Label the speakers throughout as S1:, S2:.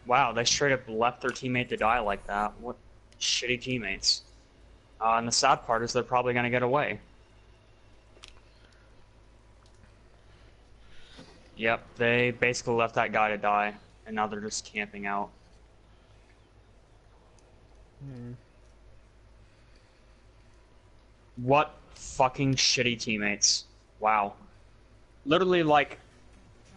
S1: Wow, they straight up left their teammate to die like that. What shitty teammates. And the sad part is they're probably gonna get away. Yep, they basically left that guy to die, and now they're just camping out. What fucking shitty teammates. Wow. Literally, like...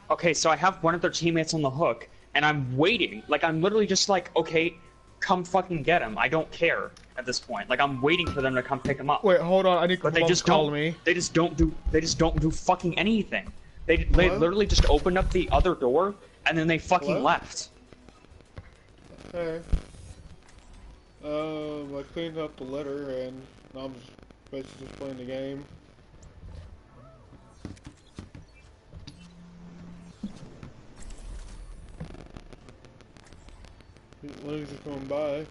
S1: Okay, so I have one of their teammates on the hook, and I'm waiting. Like, I'm literally just like, okay, come fucking get him. I don't care at this point. Like, I'm waiting for them to come pick him up.
S2: Wait, hold on. I need to
S1: But they just don't.
S2: me.
S1: They just don't do fucking anything. They literally just opened up the other door, and then they fucking left.
S2: Hey. I cleaned up the litter, and now I'm just basically just playing the game. Linux is going by.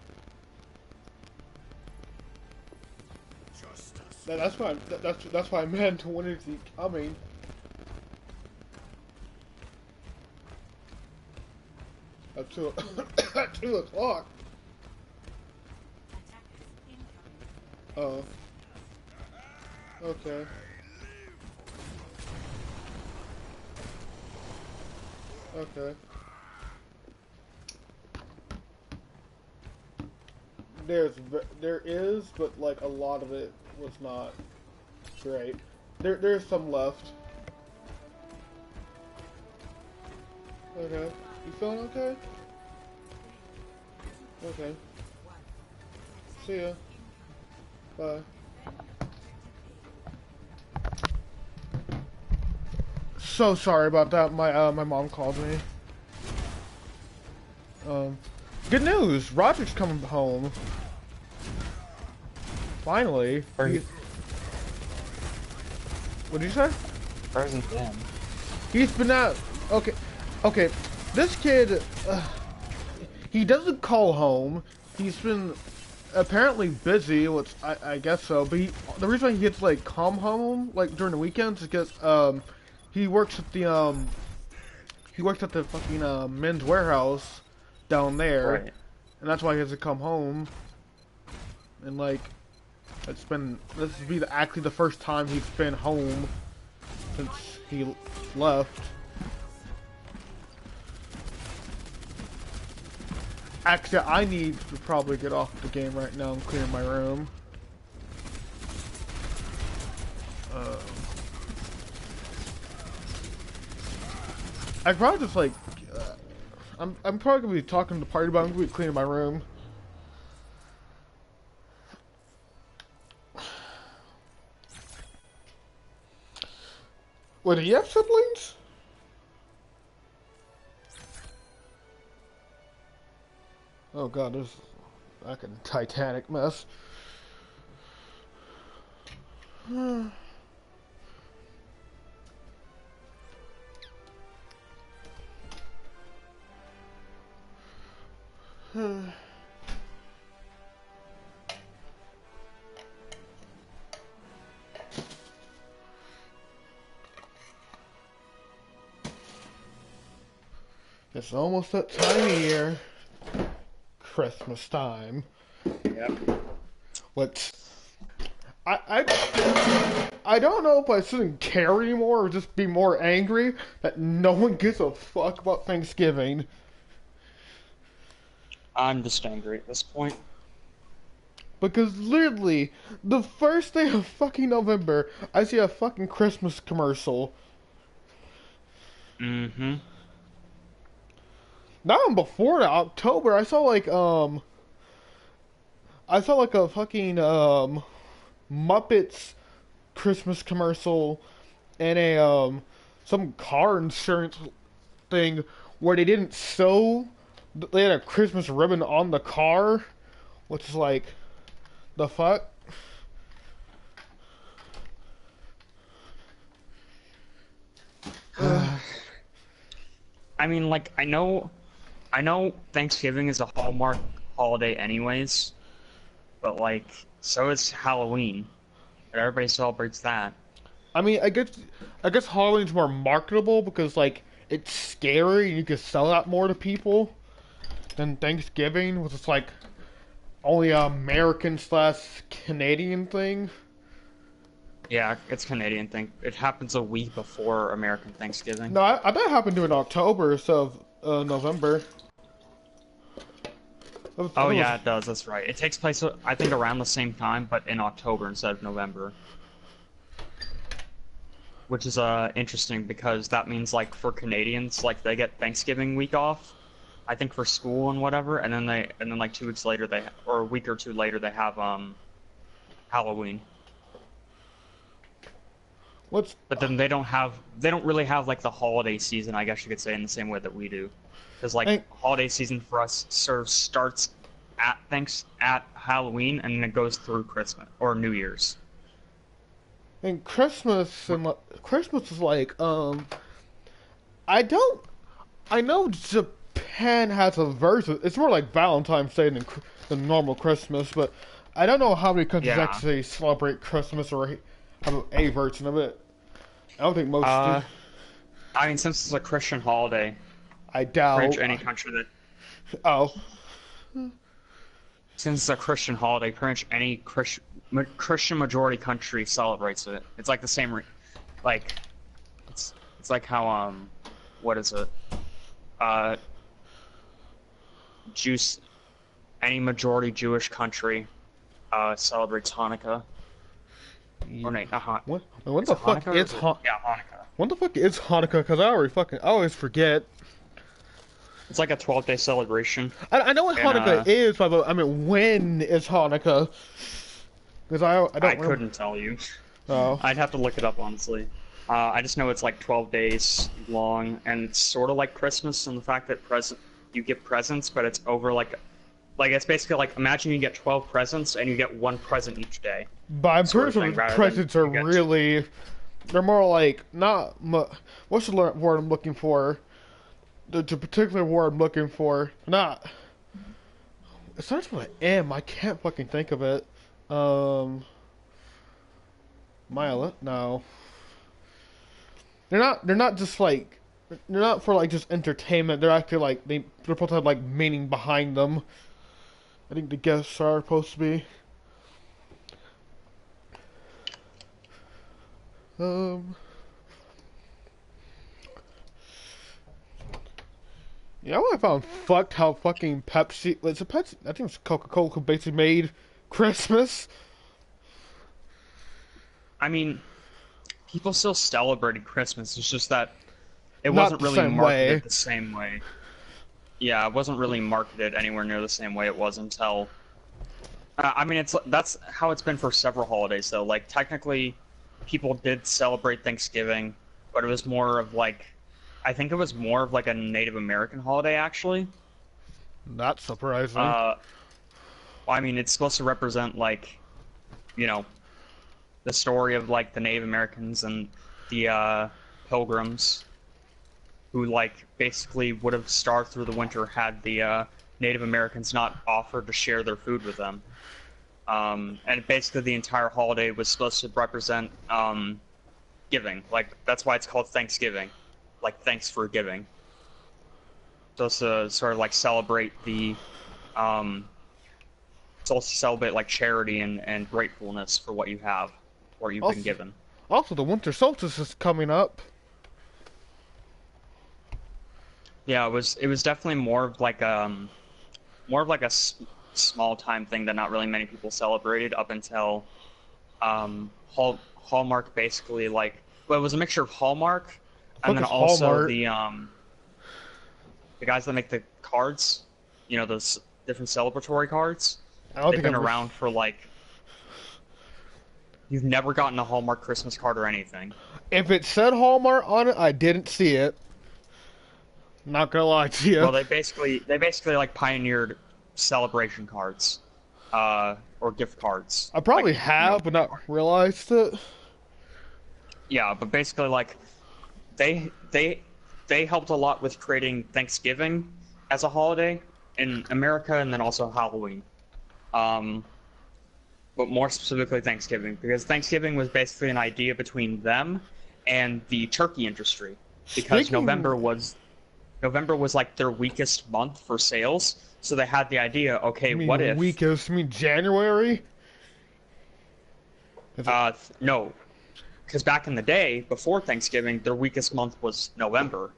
S2: That's why I meant when is he coming? At 2 at 2 o'clock. Oh. Okay. Okay. There is, but like a lot of it was not great. There's some left. Okay. You feeling okay? Okay. See ya. Bye. So sorry about that. My mom called me. Good news. Roger's coming home. Finally. What did you say?
S1: Frozen him.
S2: He's been out. Okay. Okay. This kid, he doesn't call home. He's been apparently busy, which I guess so. But the reason why he gets like come home like during the weekends is because he works at the fucking men's warehouse down there,
S1: Right.
S2: and that's why he has to come home. And like, this would be actually the first time he's been home since he left. Actually, I need to probably get off the game right now and clear my room. I probably just like, I'm probably gonna be talking to the party, but I'm gonna be cleaning my room. Wait, do you have siblings? Oh god, there's like a Titanic mess. It's almost that time of year. Christmas time.
S1: Yep.
S2: What? I don't know if I shouldn't care anymore or just be more angry that no one gives a fuck about Thanksgiving.
S1: I'm just angry at this point.
S2: Because literally, the first day of fucking November, I see a fucking Christmas commercial.
S1: Mm-hmm.
S2: Not before October, I saw like a fucking Muppets Christmas commercial and a some car insurance thing where they didn't sew, they had a Christmas ribbon on the car, which is like, the fuck?
S1: I mean, like, I know Thanksgiving is a Hallmark holiday anyways, but like, so is Halloween. But everybody celebrates that.
S2: I mean, I guess Halloween's more marketable because like it's scary and you can sell that more to people. than Thanksgiving, which is like only a American slash Canadian thing.
S1: Yeah, it's Canadian thing. It happens a week before American Thanksgiving.
S2: No, I bet it happened in October instead of November.
S1: Oh yeah, it does. That's right. It takes place, I think, around the same time, but in October instead of November. Which is interesting because that means like for Canadians, like they get Thanksgiving week off, I think for school and whatever, and then like 2 weeks later or a week or two later they have Halloween. But then they don't really have like the holiday season, I guess you could say, in the same way that we do, because like holiday season for us starts at Halloween and then it goes through Christmas or New Year's.
S2: And Christmas is like I know Japan has a version. It's more like Valentine's Day than normal Christmas, but I don't know how many countries actually celebrate Christmas or have a version of it. I don't think most do.
S1: I mean, since it's a Christian holiday,
S2: I doubt
S1: any country that.
S2: Oh.
S1: Since it's a Christian holiday, pretty much any Christian majority country celebrates it. It's like the same, like, it's like how what is it? Any majority Jewish country celebrates Hanukkah. Or no, not
S2: what the fuck
S1: Hanukkah
S2: is
S1: Hanukkah? Yeah, Hanukkah.
S2: What the fuck is Hanukkah? Because I always forget.
S1: It's like a 12-day celebration.
S2: I know what Hanukkah is, but I mean, when is Hanukkah? Because I
S1: couldn't tell you.
S2: Oh.
S1: I'd have to look it up, honestly. I just know it's like 12 days long, and it's sort of like Christmas in the fact that you get presents, but it's over like it's basically like, imagine you get 12 presents and you get one present each day.
S2: But I'm pretty sure presents are really, they're more like, what's the word I'm looking for? The particular word I'm looking for, it starts with an M, I can't fucking think of it. No. They're not just like, they're not for like just entertainment, they're actually like, they're supposed to have like meaning behind them. I think the guests are supposed to be. Yeah, I found fucked how fucking Pepsi, it's a Pepsi, I think it's Coca-Cola basically made Christmas.
S1: I mean, people still celebrated Christmas, it's just that it wasn't really marketed the same way. Yeah, it wasn't really marketed anywhere near the same way it was until... I mean, that's how it's been for several holidays, though. Like, technically, people did celebrate Thanksgiving, but it was more of like... I think it was more of like a Native American holiday, actually.
S2: Not surprising.
S1: Well, I mean, it's supposed to represent, like, you know, the story of, like, the Native Americans and the Pilgrims, who, like, basically would have starved through the winter had the Native Americans not offered to share their food with them. And basically the entire holiday was supposed to represent giving. Like, that's why it's called Thanksgiving. Like, thanks for giving. Supposed to sort of, like, celebrate the... it's also celebrate, like, charity and gratefulness for what you have, or you've been given.
S2: Also, the winter solstice is coming up.
S1: Yeah, it was definitely more of like a small time thing that not really many people celebrated up until Hallmark basically, like, well, it was a mixture of Hallmark and then also Hallmark? The guys that make the cards, you know, those different celebratory cards. They've been around for like... You've never gotten a Hallmark Christmas card or anything.
S2: If it said Hallmark on it, I didn't see it. Not gonna lie to you.
S1: Well, they basically like pioneered celebration cards, or gift cards.
S2: I probably have, but not realized it.
S1: Yeah, but basically, like, they helped a lot with creating Thanksgiving as a holiday in America, and then also Halloween. But more specifically Thanksgiving, because Thanksgiving was basically an idea between them and the turkey industry, because November was... November was like their weakest month for sales, so they had the idea, okay,
S2: You
S1: what
S2: mean
S1: if
S2: weakest? You mean January?
S1: no, because back in the day, before Thanksgiving, their weakest month was November.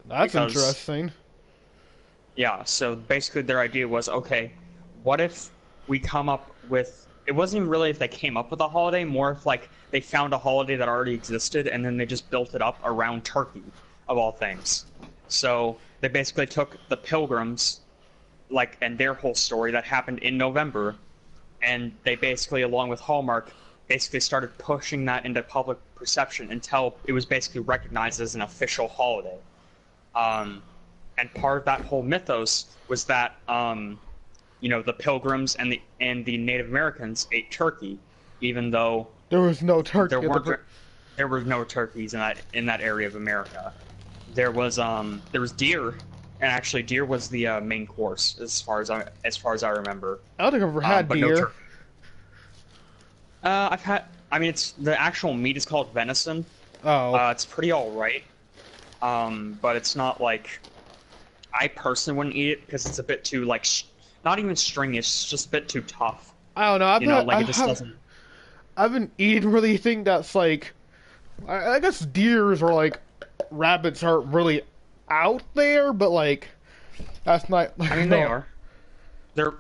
S2: That's
S1: Because,
S2: interesting.
S1: yeah, so basically their idea was, okay, what if we come up with, it wasn't even really if they came up with a holiday, more if like they found a holiday that already existed and then they just built it up around Turkey, of all things. So they basically took the Pilgrims, like, and their whole story that happened in November, and they basically, along with Hallmark, basically started pushing that into public perception until it was basically recognized as an official holiday. And part of that whole mythos was that the Pilgrims and the Native Americans ate turkey, even though
S2: There was no turkey.
S1: there were no turkeys in that area of America. There was deer, and actually deer was the main course as far as I remember.
S2: I don't think I've ever had
S1: but
S2: deer.
S1: no turkey. I've had. I mean, it's the actual meat is called venison.
S2: Oh.
S1: It's pretty alright. But it's not like I personally wouldn't eat it because it's a bit too like not even stringy. It's just a bit too tough.
S2: I don't know.
S1: It just doesn't.
S2: I've been eating really think that's like. I guess deers or like rabbits aren't really out there, but like that's not.
S1: I mean, they are. They're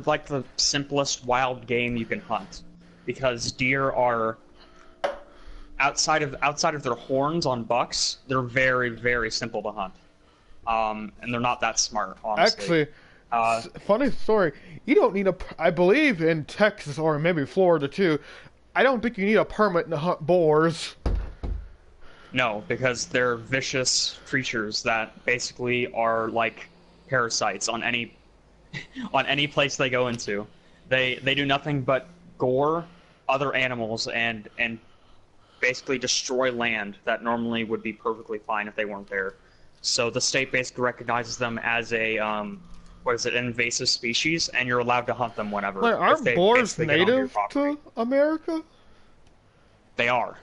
S1: like the simplest wild game you can hunt, because deer are outside of their horns on bucks. They're very, very simple to hunt, and they're not that smart, honestly.
S2: Actually, funny story. You don't need I believe in Texas or maybe Florida too. I don't think you need a permit to hunt boars.
S1: No, because they're vicious creatures that basically are like parasites on any place they go into. They do nothing but gore other animals and basically destroy land that normally would be perfectly fine if they weren't there. So the state basically recognizes them as a an invasive species, and you're allowed to hunt them whenever.
S2: Like, aren't boars native to America?
S1: They are,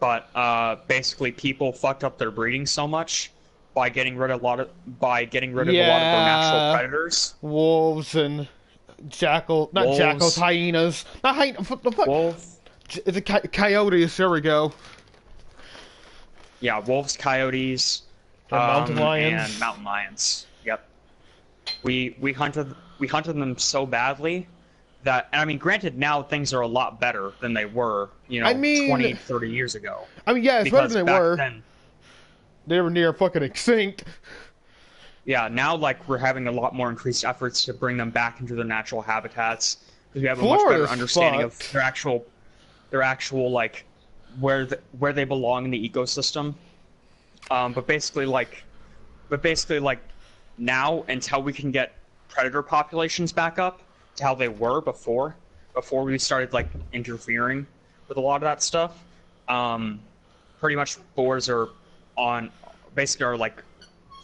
S1: but basically people fucked up their breeding so much by getting rid of a lot of their natural predators.
S2: Wolves and jackals, hyenas. Not hyenas. What the fuck?
S1: Wolf.
S2: It's a coyotes. There we go.
S1: Yeah, wolves, coyotes,
S2: mountain lions.
S1: and mountain lions. Yep. We hunted them so badly that, and I mean, granted, now things are a lot better than they were, 20, 30 years ago.
S2: I mean, yeah, it's better than they were.
S1: Then,
S2: they were near fucking extinct.
S1: Yeah, now, like, we're having a lot more increased efforts to bring them back into their natural habitats, because we have a much better understanding of their actual like where they belong in the ecosystem. But basically like now, until we can get predator populations back up to how they were before we started like interfering with a lot of that stuff, pretty much boars are like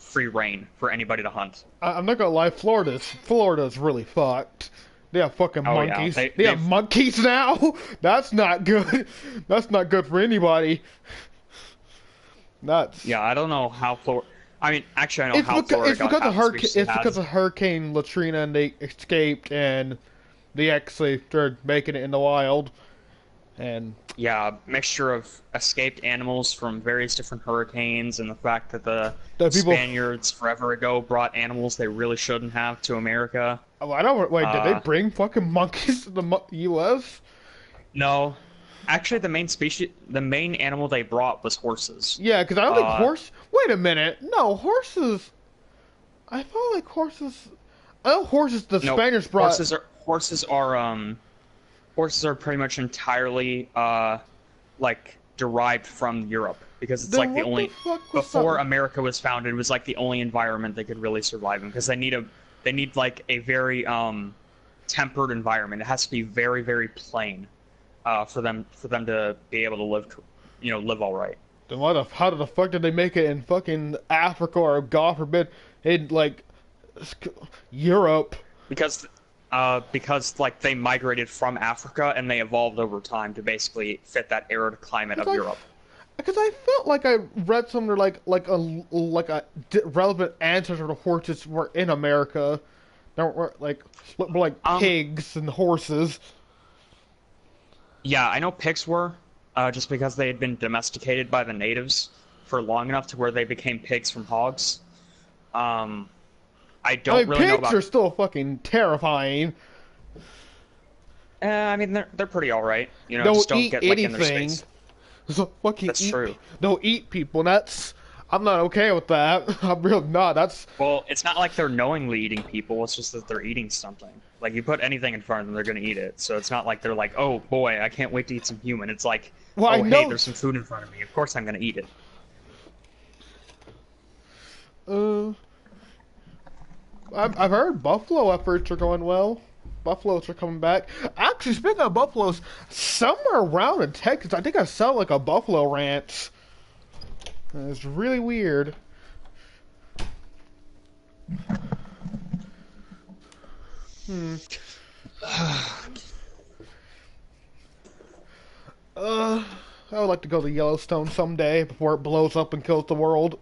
S1: free reign for anybody to hunt.
S2: I'm not gonna lie, Florida's really fucked. They have fucking monkeys.
S1: Yeah.
S2: They have monkeys now. That's not good. That's not good for anybody.
S1: Yeah, I don't know how Florida. I mean, actually, I know how Florida.
S2: It's because of Hurricane Latrina, and they escaped, and they actually started making it in the wild. And
S1: yeah, mixture of escaped animals from various different hurricanes, and the fact that the Spaniards forever ago brought animals they really shouldn't have to America.
S2: Oh, I don't. Wait, did they bring fucking monkeys to the U.S.?
S1: No, actually, the main animal they brought was horses.
S2: Yeah, because I don't think Wait a minute, no horses. I felt like horses. I know horses. The Spaniards brought.
S1: Horses are pretty much entirely like derived from Europe, because it's like the only before America was founded, it was like the only environment they could really survive in, because they need like a very tempered environment. It has to be very, very plain for them to be able to live all right.
S2: Then how the fuck did they make it in fucking Africa, or God forbid in like Europe?
S1: Because like they migrated from Africa and they evolved over time to basically fit that arid climate of Europe.
S2: Because I felt like I read somewhere like a relevant ancestor of horses were in America. That were like
S1: Um,
S2: pigs and horses.
S1: yeah, I know pigs were, just because they had been domesticated by the natives for long enough to where they became pigs from hogs. Um, I
S2: I
S1: don't
S2: mean,
S1: really know
S2: pigs
S1: about.
S2: are still fucking terrifying.
S1: I mean, they're pretty all right. You know,
S2: They'll
S1: just don't
S2: eat
S1: get like in their
S2: anything.
S1: space.
S2: So fucking
S1: That's
S2: eat.
S1: true.
S2: They'll eat people. And that's. I'm not okay with that. I'm real not. That's.
S1: Well, it's not like they're knowingly eating people. It's just that they're eating something. Like you put anything in front of them, they're gonna eat it. So it's not like they're like, oh boy, I can't wait to eat some human. It's like,
S2: Well, I
S1: oh hey,
S2: know.
S1: there's some food in front of me. Of course I'm gonna eat it.
S2: Uh, I've heard buffalo efforts are going well. Buffaloes are coming back. Actually, speaking of buffaloes, somewhere around in Texas, I think I saw like a buffalo ranch. It's really weird. Hmm. Uh, I would like to go to Yellowstone someday before it blows up and kills the world.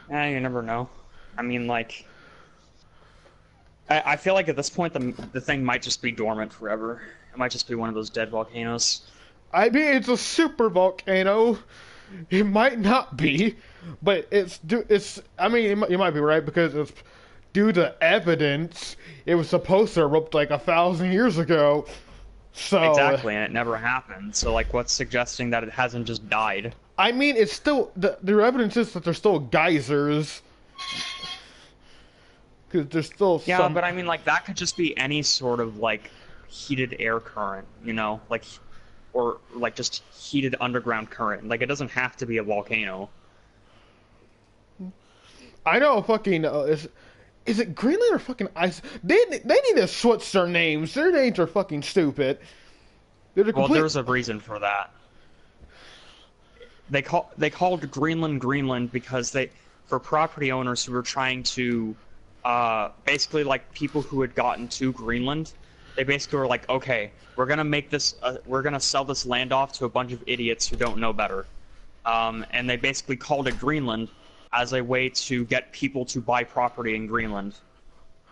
S1: You never know. I mean, like, I feel like at this point the thing might just be dormant forever. It might just be one of those dead volcanoes.
S2: I mean, it's a super volcano. It might not be, but it's. I mean, you might be right because it's due to evidence. It was supposed to erupt like 1,000 years ago. So
S1: Exactly, and it never happened. So, like, what's suggesting that it hasn't just died?
S2: I mean, it's still the evidence is that there's still geysers. Because there's still
S1: Yeah,
S2: some.
S1: but I mean, like, that could just be any sort of, like, heated air current, you know? Like, or, like, just heated underground current. Like, it doesn't have to be a volcano.
S2: I know fucking is it Greenland or fucking ice? They need to switch their names. Their names are fucking stupid. They're the
S1: Well,
S2: complete.
S1: there's a reason for that. They called Greenland Greenland because for property owners who were trying to basically like people who had gotten to Greenland, they basically were like, okay, we're gonna sell this land off to a bunch of idiots who don't know better, and they basically called it Greenland as a way to get people to buy property in Greenland.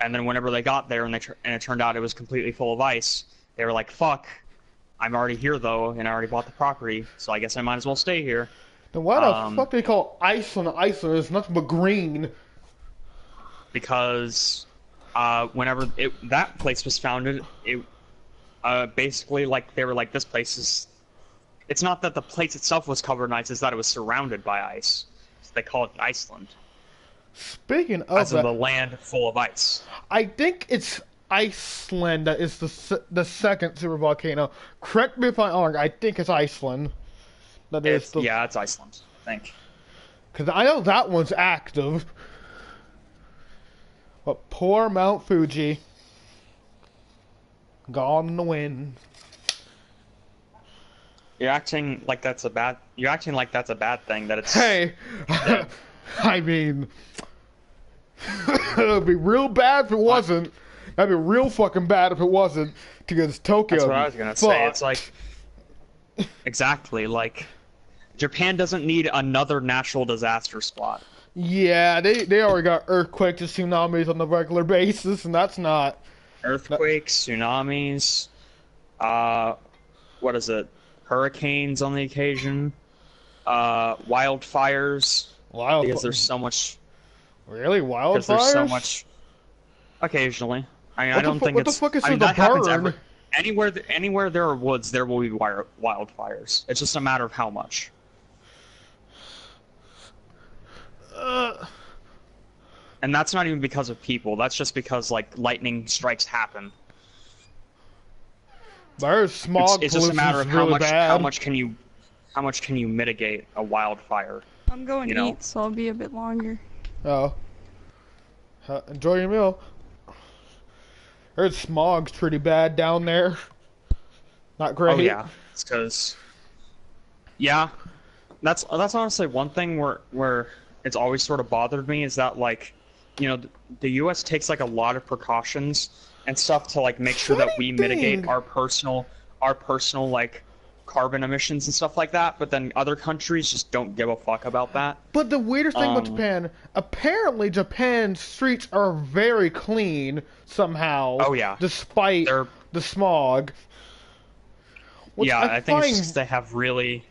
S1: And then whenever they got there and it turned out it was completely full of ice, they were like, fuck, I'm already here though, and I already bought the property, so I guess I might as well stay here.
S2: Then why the fuck do they call Iceland Iceland? It's nothing but green.
S1: Because whenever that place was founded, it basically like they were like, this place is. It's not that the place itself was covered in ice; it's that it was surrounded by ice. So they call it Iceland,
S2: Speaking of
S1: as in
S2: that,
S1: the land full of ice.
S2: I think it's Iceland that is the second super volcano. Correct me if I'm wrong. I think it's Iceland. That is the
S1: Yeah, it's Iceland. I think.
S2: because I know that one's active. But poor Mount Fuji, gone in the wind.
S1: You're acting like that's a bad. You're acting like that's a bad thing. That it's.
S2: Hey, I mean, it'd be real bad if it wasn't. That'd be real fucking bad if it wasn't. Because Tokyo.
S1: That's what I was gonna say. It's like. Exactly. Like, Japan doesn't need another natural disaster spot.
S2: Yeah, they already got earthquakes and tsunamis on a regular basis, and that's not.
S1: Earthquakes, tsunamis, what is it? Hurricanes on the occasion, wildfires. Because there's so much.
S2: Really, wildfires?
S1: Because there's so much. Occasionally, I mean, I don't think
S2: what
S1: it's.
S2: the fuck is
S1: I mean,
S2: the
S1: that happens
S2: burn?
S1: anywhere there are woods, there will be wildfires. It's just a matter of how much. And that's not even because of people. That's just because like lightning strikes happen.
S2: There's smog
S1: It's just a matter of
S2: really bad.
S1: how much can you mitigate a wildfire?
S3: I'm going to eat, so I'll be a bit longer.
S2: Oh. Enjoy your meal. Heard smog's pretty bad down there. Not great.
S1: Oh yeah, it's because. Yeah, that's honestly one thing where it's always sort of bothered me is that like, you know, the U.S. takes like a lot of precautions and stuff to like make sure that we mitigate our personal like carbon emissions and stuff like that, but then other countries just don't give a fuck about that.
S2: But the weirdest thing about Japan, apparently Japan's streets are very clean somehow.
S1: Oh yeah,
S2: despite the smog.
S1: Yeah, I think it's just they have really,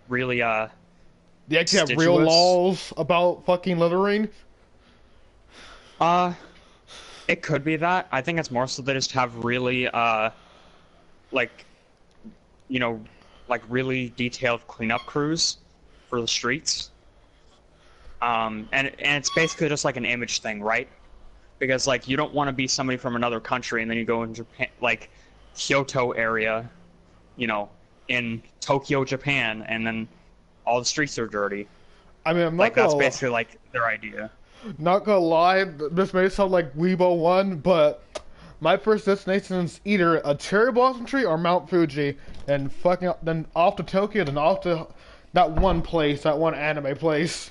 S1: really,
S2: They actually have real laws about fucking littering?
S1: It could be that. I think it's more so they just have really, like, you know, like really detailed cleanup crews for the streets. And it's basically just like an image thing, right? Because, like, you don't want to be somebody from another country and then you go in Japan, like, Kyoto area, you know, in Tokyo, Japan, and then all the streets are dirty.
S2: I mean, I'm not
S1: like that's basically like their idea.
S2: Not gonna lie, this may sound like Weibo 1, but my first destination is either a cherry blossom tree or Mount Fuji, and fucking then off to Tokyo, then off to that one place, that one anime place,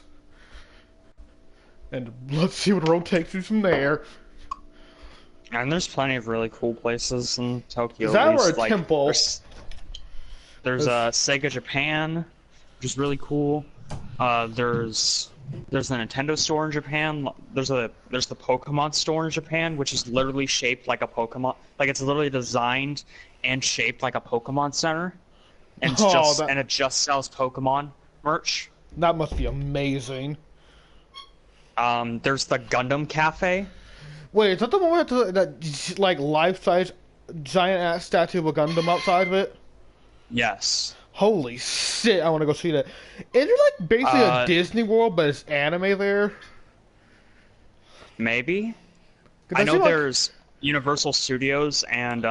S2: and let's see what road takes you from there.
S1: And there's plenty of really cool places in Tokyo.
S2: Is that or a temple?
S1: There's Sega Japan, which is really cool. There's the Nintendo store in Japan. There's the Pokemon store in Japan, which is literally shaped like a Pokemon. Like it's literally designed and shaped like a Pokemon center, and it just sells Pokemon merch.
S2: That must be amazing.
S1: There's the Gundam Cafe.
S2: Wait, is that the one with that like life-size giant-ass statue of a Gundam outside of it?
S1: Yes.
S2: Holy shit, I want to go see that. Is it like basically a Disney World, but it's anime there?
S1: Maybe. I know there's Universal Studios and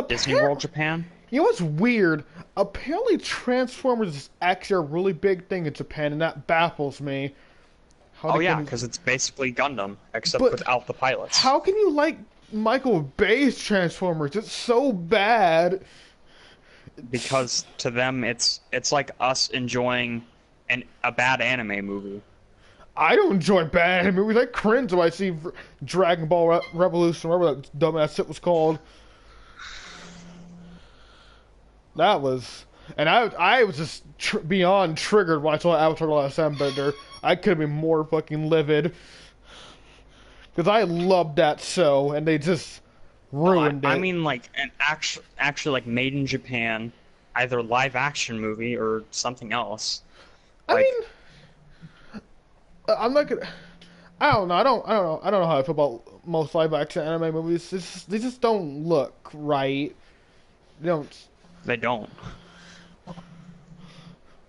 S1: Disney World Japan.
S2: You know what's weird? Apparently Transformers is actually a really big thing in Japan, and that baffles me.
S1: Oh yeah, because it's basically Gundam, except without the pilots.
S2: How can you like Michael Bay's Transformers? It's so bad.
S1: Because to them, it's like us enjoying a bad anime movie.
S2: I don't enjoy bad anime movies. I cringe when I see Dragon Ball Revolution, whatever that dumbass shit was called. That was... And I was just beyond triggered when I saw Avatar: The Last Airbender. I could have been more fucking livid. Because I loved that show, and they just ruined it.
S1: I mean, like, an actually, like, made in Japan, either live-action movie or something else.
S2: I mean... I'm not gonna... I don't know. I don't know how I feel about most live-action anime movies. They just don't look right. They don't.
S1: They don't.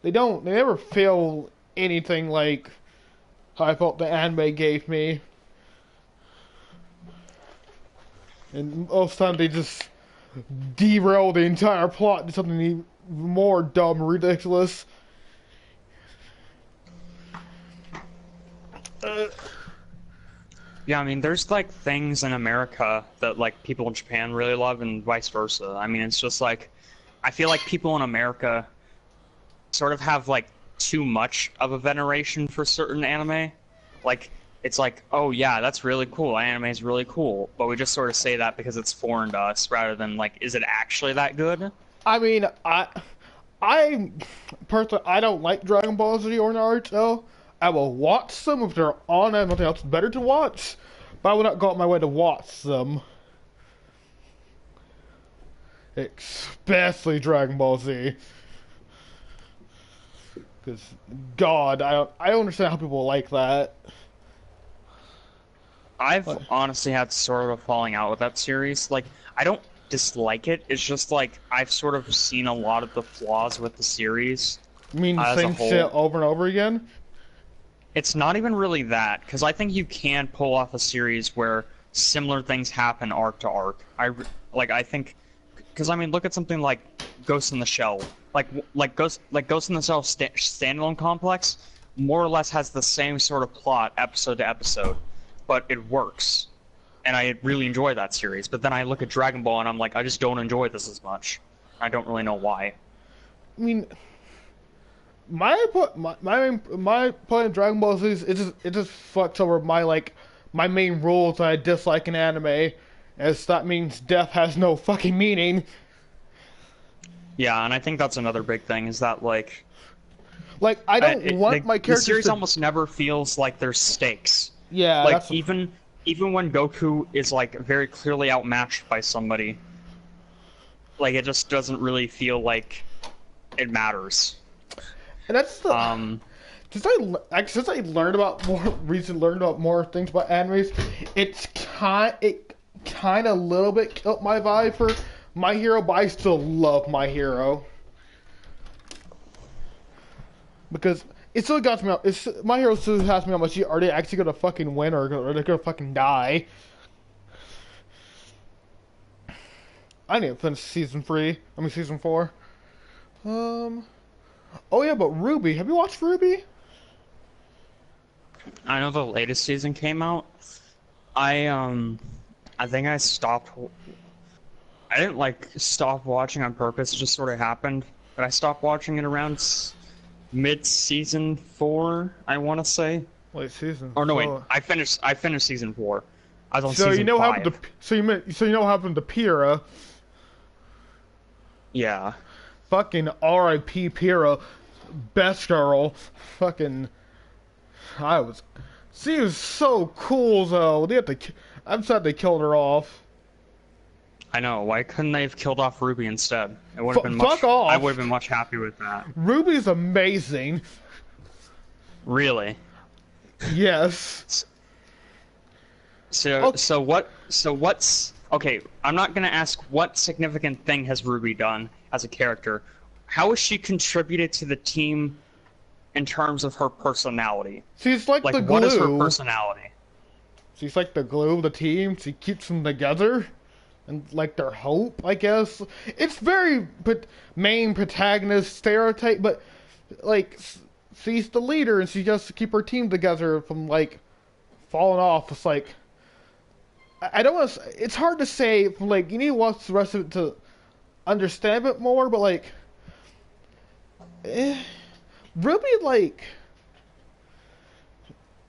S2: They never feel anything like how I felt the anime gave me. And most of the time they just derail the entire plot into something even more dumb and ridiculous.
S1: Yeah, I mean, there's, like, things in America that, like, people in Japan really love and vice versa. I mean, it's just, like, I feel like people in America sort of have, like, too much of a veneration for certain anime. Like, it's like, oh yeah, that's really cool, anime is really cool, but we just sort of say that because it's foreign to us, rather than, like, is it actually that good?
S2: I mean, I personally, I don't like Dragon Ball Z or Naruto. I will watch them if they're on and nothing else better to watch, but I will not go out my way to watch them. Especially Dragon Ball Z. Because, God, I don't understand how people like that.
S1: I've honestly had sort of a falling out with that series. Like, I don't dislike it, it's just like, I've sort of seen a lot of the flaws with the series.
S2: You mean the same shit over and over again?
S1: It's not even really that, because I think you can pull off a series where similar things happen arc to arc. I think... Because, I mean, look at something like Ghost in the Shell. Like Ghost in the Shell standalone complex more or less has the same sort of plot episode to episode, but it works. And I really enjoy that series. But then I look at Dragon Ball and I'm like, I just don't enjoy this as much. I don't really know why.
S2: I mean, my point in Dragon Ball Z is it just fucks over my main rules that I dislike in anime. As that means death has no fucking meaning.
S1: Yeah, and I think that's another big thing is that
S2: Like, I don't want my
S1: the
S2: characters
S1: series
S2: to.
S1: almost never feels like there's stakes.
S2: Yeah,
S1: Like
S2: that's.
S1: even when Goku is like very clearly outmatched by somebody, like it just doesn't really feel like it matters.
S2: And that's the.
S1: Um,
S2: Since I learned about more things about animes, it kind of a little bit killed my vibe for My Hero, but I still love My Hero because it still got me. My Hero still has me how much. Are they actually gonna fucking win or are they gonna fucking die? I need to finish season 3. I mean season 4. Oh yeah, but Ruby. Have you watched Ruby?
S1: I know the latest season came out. I think I stopped. I didn't like stop watching on purpose. It just sort of happened. But I stopped watching it around mid-season 4. I want to say.
S2: Wait, season.
S1: Or no, wait.
S2: So,
S1: I finished season 4. I was on
S2: so you
S1: season
S2: know what
S1: 5.
S2: happened to so you know what happened to Pyrrha?
S1: Yeah.
S2: Fucking R.I.P. Pyrrha, best girl. Fucking, I was. She was so cool though. I'm sad they killed her off.
S1: I know. Why couldn't they have killed off Ruby instead? It would have been much.
S2: Fuck off.
S1: I would have been much happy with that.
S2: Ruby's amazing.
S1: Really.
S2: Yes.
S1: So
S2: Okay.
S1: so what's okay? I'm not gonna ask what significant thing has Ruby done as a character. How has she contributed to the team in terms of her personality?
S2: She's like the glue.
S1: What is her personality?
S2: She's like the glue of the team. She keeps them together. And like their hope, I guess. It's very main protagonist stereotype, but like she's the leader and she just to keep her team together from like falling off. It's like I don't want to. It's hard to say. Like you need to watch the rest of it to understand it more, but like Ruby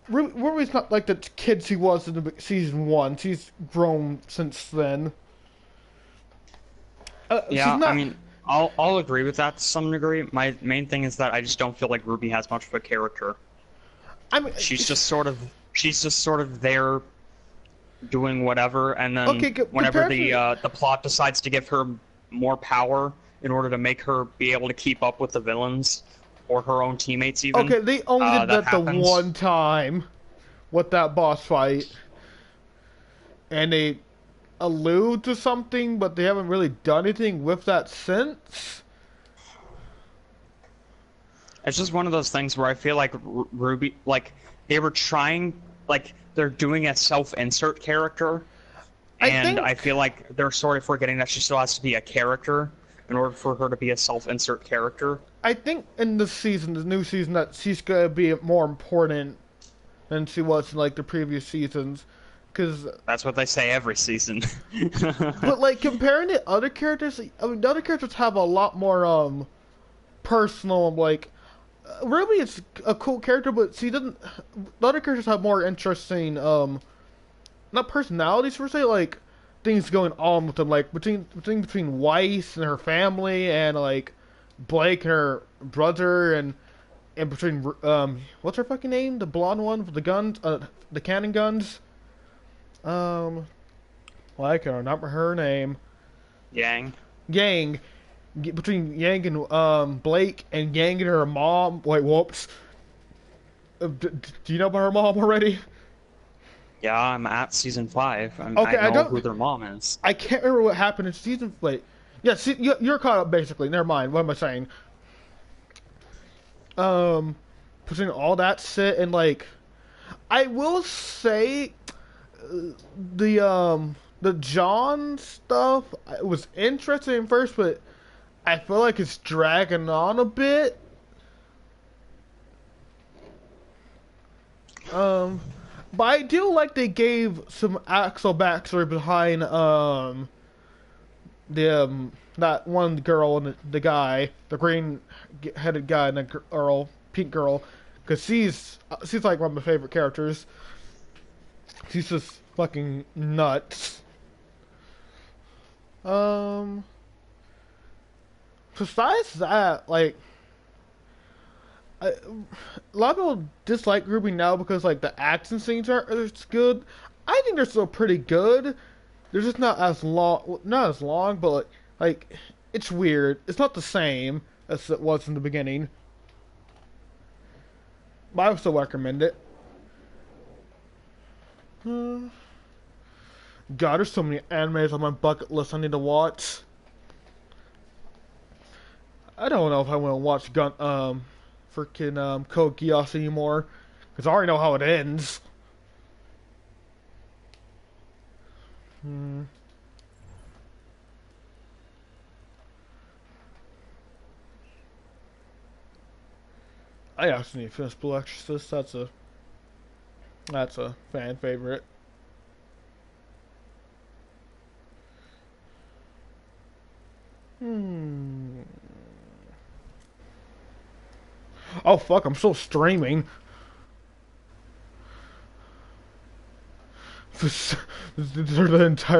S2: Ruby's not like the kid she was in season 1. She's grown since then.
S1: Yeah,
S2: she's not,
S1: I mean, I'll agree with that to some degree. My main thing is that I just don't feel like Ruby has much of a character.
S2: I mean,
S1: She's just sort of there, doing whatever, and then whenever the plot decides to give her more power in order to make her be able to keep up with the villains or her own teammates, even.
S2: Okay, they only did that the
S1: happens.
S2: one time with that boss fight, and they allude to something, but they haven't really done anything with that since.
S1: It's just one of those things where I feel like Ruby, like they were trying, like they're doing a self-insert character, and I feel like they're sort of forgetting that she still has to be a character in order for her to be a self-insert character.
S2: I think in this season, the new season, that she's gonna be more important than she was in like the previous seasons. Cause,
S1: that's what they say every season.
S2: But like comparing to other characters, I mean, the other characters have a lot more personal. Like Ruby is a cool character, but she doesn't. The other characters have more interesting not personalities per se, like things going on with them, like between Weiss and her family, and like Blake and her brother, and between what's her fucking name, the blonde one with the guns, the cannon guns. Well, I can remember her name.
S1: Yang.
S2: Between Yang and Blake, and Yang and her mom. Wait, whoops. Do you know about her mom already?
S1: Yeah, I'm at season 5.
S2: Okay,
S1: I know who their mom is.
S2: I can't remember what happened in season. Wait, yeah, you're caught up basically. Never mind. What am I saying? Between all that shit and like, I will say, the John stuff was interesting at first, but I feel like it's dragging on a bit. But I do like they gave some actual backstory behind that one girl and the guy, the green-headed guy and the girl, pink girl, because she's like one of my favorite characters. She's just fucking nuts. besides that, like, a lot of people dislike Ruby now because like the action scenes are it's good. I think they're still pretty good. They're just not as long, but like it's weird. It's not the same as it was in the beginning. But I would still recommend it. God, there's so many animes on my bucket list I need to watch. I don't know if I want to watch freaking Code Geass anymore because I already know how it ends. I actually need to finish Blue Exorcist. That's a fan favorite. Oh fuck! I'm still streaming. For the entire